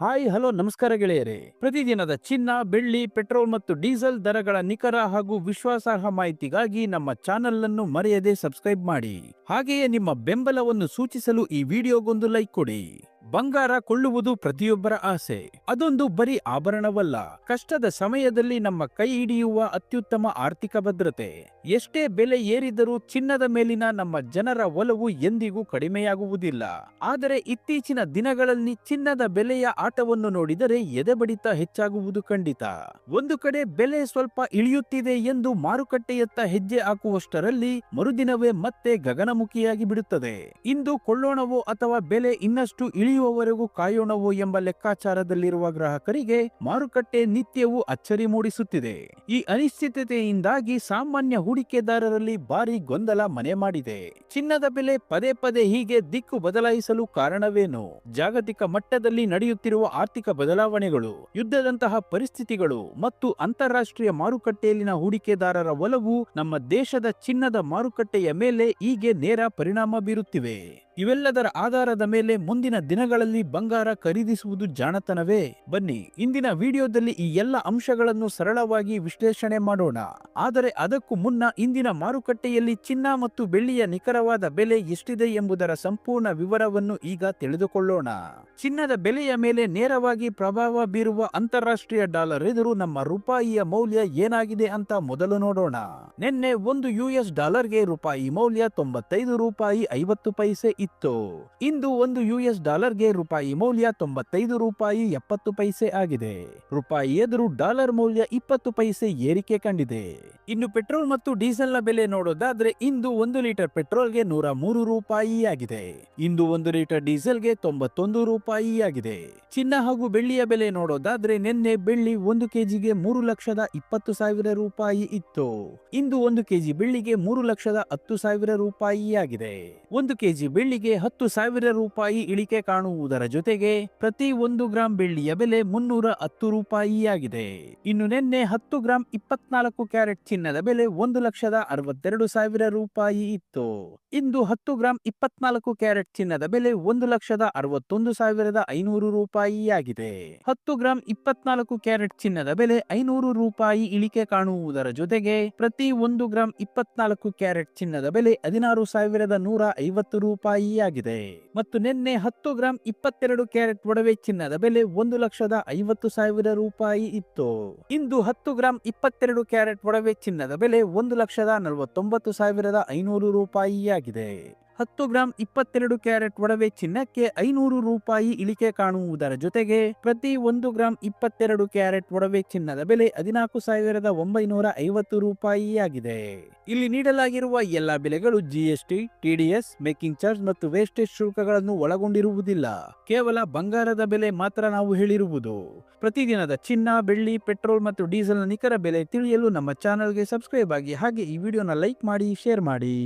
Hi hello ನಮಸ್ಕಾರ ಗೆಳೆಯರೇ. ಪ್ರತಿದಿನದ ಚಿನ್ನ, ಬೆಳ್ಳಿ, ಪೆಟ್ರೋಲ್ ಮತ್ತು ಡೀಸೆಲ್ ದರಗಳ ನಿಖರ ಹಾಗೂ ವಿಶ್ವಾಸಾರ್ಹ ಮಾಹಿತಿಗಾಗಿ ನಮ್ಮ ಚಾನೆಲ್ ಅನ್ನು ಮರೆಯದೆ ಸಬ್ಸ್ಕ್ರೈಬ್ ಮಾಡಿ. ಹಾಗೆಯೇ ನಿಮ್ಮ ಬೆಂಬಲವನ್ನು ಸೂಚಿಸಲು ಈ ವಿಡಿಯೋಗೊಂದು ಲೈಕ್ ಕೊಡಿ. ಬಂಗಾರ ಕೊಳ್ಳುವುದು ಪ್ರತಿಯೊಬ್ಬರ ಆಸೆ. ಅದೊಂದು ಬರೀ ಆಭರಣವಲ್ಲ, ಕಷ್ಟದ ಸಮಯದಲ್ಲಿ ನಮ್ಮ ಕೈ ಹಿಡಿಯುವ ಅತ್ಯುತ್ತಮ ಆರ್ಥಿಕ ಭದ್ರತೆ. ಎಷ್ಟೇ ಬೆಲೆ ಏರಿದರೂ ಚಿನ್ನದ ಮೇಲಿನ ನಮ್ಮ ಜನರ ಒಲವು ಎಂದಿಗೂ ಕಡಿಮೆಯಾಗುವುದಿಲ್ಲ. ಆದರೆ ಇತ್ತೀಚಿನ ದಿನಗಳಲ್ಲಿ ಚಿನ್ನದ ಬೆಲೆಯ ಆಟವನ್ನು ನೋಡಿದರೆ ಎದೆಬಡಿತ ಹೆಚ್ಚಾಗುವುದು ಖಂಡಿತ. ಒಂದು ಕಡೆ ಬೆಲೆ ಸ್ವಲ್ಪ ಇಳಿಯುತ್ತಿದೆ ಎಂದು ಮಾರುಕಟ್ಟೆಯತ್ತ ಹೆಜ್ಜೆ ಹಾಕುವಷ್ಟರಲ್ಲಿ ಮರುದಿನವೇ ಮತ್ತೆ ಗಗನಮುಖಿಯಾಗಿ ಬಿಡುತ್ತದೆ. ಇಂದು ಕೊಳ್ಳೋಣವೋ ಅಥವಾ ಬೆಲೆ ಇನ್ನಷ್ಟು ಇಳಿಯುವವರೆಗೂ ಕಾಯೋಣವೋ ಎಂಬ ಲೆಕ್ಕಾಚಾರದಲ್ಲಿರುವ ಗ್ರಾಹಕರಿಗೆ ಮಾರುಕಟ್ಟೆ ನಿತ್ಯವೂ ಅಚ್ಚರಿ ಮೂಡಿಸುತ್ತಿದೆ. ಈ ಅನಿಶ್ಚಿತತೆಯಿಂದಾಗಿ ಸಾಮಾನ್ಯ ಹೂಡಿಕೆದಾರರಲ್ಲಿ ಭಾರಿ ಗೊಂದಲ ಮನೆ ಮಾಡಿದೆ. ಚಿನ್ನದ ಬೆಲೆ ಪದೇ ಪದೇ ಹೀಗೆ ದಿಕ್ಕು ಬದಲಾಯಿಸಲು ಕಾರಣವೇನು? ಜಾಗತಿಕ ಮಟ್ಟದಲ್ಲಿ ನಡೆಯುತ್ತಿರುವ ಆರ್ಥಿಕ ಬದಲಾವಣೆಗಳು, ಯುದ್ಧದಂತಹ ಪರಿಸ್ಥಿತಿಗಳು ಮತ್ತು ಅಂತಾರಾಷ್ಟ್ರೀಯ ಮಾರುಕಟ್ಟೆಯಲ್ಲಿನ ಹೂಡಿಕೆದಾರರ ಒಲವು ನಮ್ಮ ದೇಶದ ಚಿನ್ನದ ಮಾರುಕಟ್ಟೆಯ ಮೇಲೆ ಹೀಗೆ ನೇರ ಪರಿಣಾಮ ಬೀರುತ್ತಿವೆ. ಇವೆಲ್ಲದರ ಆಧಾರದ ಮೇಲೆ ಮುಂದಿನ ದಿನಗಳಲ್ಲಿ ಬಂಗಾರ ಖರೀದಿಸುವುದು ಜಾಣತನವೇ? ಬನ್ನಿ ಇಂದಿನ ವಿಡಿಯೋದಲ್ಲಿ ಈ ಎಲ್ಲ ಅಂಶಗಳನ್ನು ಸರಳವಾಗಿ ವಿಶ್ಲೇಷಣೆ ಮಾಡೋಣ. ಆದರೆ ಅದಕ್ಕೂ ಮುನ್ನ ಇಂದಿನ ಮಾರುಕಟ್ಟೆಯಲ್ಲಿ ಚಿನ್ನ ಮತ್ತು ಬೆಳ್ಳಿಯ ನಿಖರವಾದ ಬೆಲೆ ಎಷ್ಟಿದೆ ಎಂಬುದರ ಸಂಪೂರ್ಣ ವಿವರವನ್ನು ಈಗ ತಿಳಿದುಕೊಳ್ಳೋಣ. ಚಿನ್ನದ ಬೆಲೆಯ ಮೇಲೆ ನೇರವಾಗಿ ಪ್ರಭಾವ ಬೀರುವ ಅಂತಾರಾಷ್ಟ್ರೀಯ ಡಾಲರ್ ಎದುರು ನಮ್ಮ ರೂಪಾಯಿಯ ಮೌಲ್ಯ ಏನಾಗಿದೆ ಅಂತ ಮೊದಲು ನೋಡೋಣ. ನಿನ್ನೆ ಒಂದು ಯುಎಸ್ ಡಾಲರ್ಗೆ ರೂಪಾಯಿ ಮೌಲ್ಯ 95 ರೂಪಾಯಿ 50 ಪೈಸೆ ಇತ್ತು. ಇಂದು ಒಂದು ಯುಎಸ್ ಡಾಲರ್ಗೆ ರೂಪಾಯಿ ಮೌಲ್ಯ 95 ರೂಪಾಯಿ 70 ಪೈಸೆ ಆಗಿದೆ. ರೂಪಾಯಿ ಎದುರು ಡಾಲರ್ ಮೌಲ್ಯ 20 ಪೈಸೆ ಏರಿಕೆ ಕಂಡಿದೆ. ಇನ್ನು ಪೆಟ್ರೋಲ್ ಮತ್ತು ಡೀಸೆಲ್ ನ ಬೆಲೆ ನೋಡೋದಾದ್ರೆ ಇಂದು 1 ಲೀಟರ್ ಪೆಟ್ರೋಲ್ಗೆ 103 ರೂಪಾಯಿ ಆಗಿದೆ. ಇಂದು 1 ಲೀಟರ್ ಡೀಸೆಲ್ಗೆ 91 ರೂಪಾಯಿ ಆಗಿದೆ. ಚಿನ್ನ ಹಾಗೂ ಬೆಳ್ಳಿಯ ಬೆಲೆ ನೋಡೋದಾದ್ರೆ ನಿನ್ನೆ ಬೆಳ್ಳಿ 1 ಕೆಜಿಗೆ 3,20,000 ರೂಪಾಯಿ ಇತ್ತು. ಇಂದು 1 ಕೆಜಿ ಬೆಳ್ಳಿಗೆ 3,10,000 ರೂಪಾಯಿ ಆಗಿದೆ. 1 ಕೆಜಿ ಬೆಳ್ಳಿಗೆ 10,000 ರೂಪಾಯಿ ಇಳಿಕೆ ಕಾಣುವುದರ ಜೊತೆಗೆ ಪ್ರತಿ 1 ಗ್ರಾಂ ಬೆಳ್ಳಿಯ ಬೆಲೆ 310 ರೂಪಾಯಿ ಆಗಿದೆ. ಇನ್ನು ನಿನ್ನೆ 10 ಗ್ರಾಂ 24 ಕ್ಯಾರೆಟ್ ಚಿನ್ನದ ಬೆಲೆ 1,62,000 ರೂಪಾಯಿ ಇತ್ತು. ಇಂದು 10 ಗ್ರಾಂ 24 ಕ್ಯಾರೆಟ್ ಚಿನ್ನದ ಬೆಲೆ 1,61,500 ರೂಪಾಯಿ ಆಗಿದೆ. 10 ಗ್ರಾಂ 24 ಕ್ಯಾರೆಟ್ ಚಿನ್ನದ ಬೆಲೆ 500 ರೂಪಾಯಿ ಇಳಿಕೆ ಕಾಣುವುದರ ಜೊತೆಗೆ ಪ್ರತಿ 1 ಗ್ರಾಂ 24 ಕ್ಯಾರೆಟ್ ಚಿನ್ನದ ಬೆಲೆ 16,150 ರೂಪಾಯಿ ಆಗಿದೆ. ಮತ್ತು ನಿನ್ನೆ 10 ಗ್ರಾಂ 22 ಕ್ಯಾರೆಟ್ ಒಡವೆ ಚಿನ್ನದ ಬೆಲೆ 1,50,000 ರೂಪಾಯಿ ಇತ್ತು. ಇಂದು 10 ಗ್ರಾಂ 22 ಕ್ಯಾರೆಟ್ ಒಡವೆ ಚಿನ್ನದ ಬೆಲೆ 1,49,500 ರೂಪಾಯಿ ಆಗಿದೆ. 10 ಗ್ರಾಂ 22 ಕ್ಯಾರೆಟ್ ಒಡವೆ ಚಿನ್ನಕ್ಕೆ 500 ರೂಪಾಯಿ ಇಳಿಕೆ ಕಾಣುವುದರ ಜೊತೆಗೆ ಪ್ರತಿ 1 ಗ್ರಾಂ 22 ಕ್ಯಾರೆಟ್ ಒಡವೆ ಚಿನ್ನದ ಬೆಲೆ 14,950 ರೂಪಾಯಿ ಆಗಿದೆ. ಇಲ್ಲಿ ನೀಡಲಾಗಿರುವ ಎಲ್ಲಾ ಬೆಲೆಗಳು ಜಿಎಸ್ಟಿ, ಟಿಡಿಎಸ್, ಮೇಕಿಂಗ್ ಚಾರ್ಜ್ ಮತ್ತು ವೇಸ್ಟೇಜ್ ಶುಲ್ಕಗಳನ್ನು ಒಳಗೊಂಡಿರುವುದಿಲ್ಲ. ಕೇವಲ ಬಂಗಾರದ ಬೆಲೆ ಮಾತ್ರ ನಾವು ಹೇಳಿರುವುದು. ಪ್ರತಿದಿನದ ಚಿನ್ನ, ಬೆಳ್ಳಿ, ಪೆಟ್ರೋಲ್ ಮತ್ತು ಡೀಸೆಲ್ನ ನಿಖರ ಬೆಲೆ ತಿಳಿಯಲು ನಮ್ಮ ಚಾನೆಲ್ಗೆ ಸಬ್ಸ್ಕ್ರೈಬ್ ಆಗಿ, ಹಾಗೆ ಈ ವಿಡಿಯೋನ ಲೈಕ್ ಮಾಡಿ, ಶೇರ್ ಮಾಡಿ.